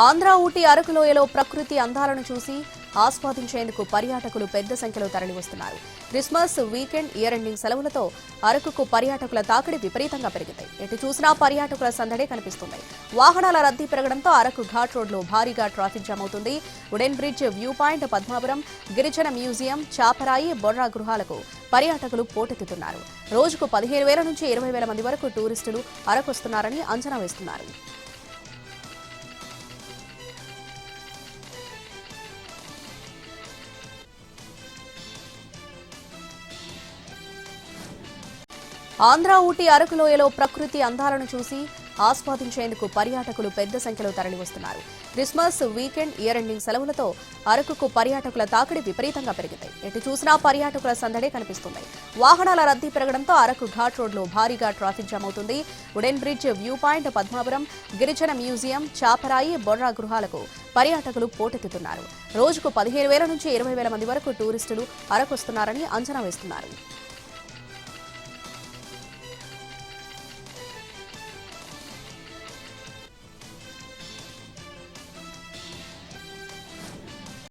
ఆంధ్ర ఊటీ అరకు లోయలో ప్రకృతి అందాలను చూసి ఆస్వాదించేందుకు పర్యాటకులు పెద్ద సంఖ్యలో తరలివస్తున్నారు. క్రిస్మస్ వీకెండ్ ఇయర్ ఎండింగ్ సెలవులతో అరకుకు పర్యాటకుల తాకిడి విపరీతంగా పెరిగింది. ఎటు చూసినా పర్యాటకుల సందడే కనిపిస్తుంది. వాహనాల రద్దీ పెరగడంతో అరకు ఘాట్ రోడ్లో భారీగా ట్రాఫిక్ జామ్ అవుతుంది. Wooden bridge, view point, Padmapuram, గిరిజన మ్యూజియం, చాపరాయి, బొర్రా గృహాలకు పర్యాటకులు పోటెత్తుతున్నారు. రోజుకు 15,000 నుంచి 20,000 మంది వరకు టూరిస్టులు అరకొస్తున్నారని అంచనా వేస్తున్నారు. ఆంధ్ర ఊటీ అరకు లోయలో ప్రకృతి అందాలను చూసి ఆస్వాదించేందుకు పర్యాటకులు పెద్ద సంఖ్యలో తరలివస్తున్నారు. క్రిస్మస్ వీకెండ్ ఇయర్ ఎండింగ్ సెలవులతో అరకుకు పర్యాటకుల తాకిడి విపరీతంగా పెరిగింది. ఎటు చూసినా పర్యాటకుల సందడే కనిపిస్తుంది. వాహనాల రద్దీ పెరగడంతో అరకు ఘాట్ రోడ్లో భారీగా ట్రాఫిక్ జామ్ అవుతుంది. Wooden bridge, view point, Padmapuram, గిరిజన మ్యూజియం, చాపరాయి, బొర్రా గృహాలకు పర్యాటకులు పోటెత్తుతున్నారు. రోజుకు 15,000 నుంచి 20,000 మంది వరకు టూరిస్టులు అరకొస్తున్నారని అంచనా వేస్తున్నారు.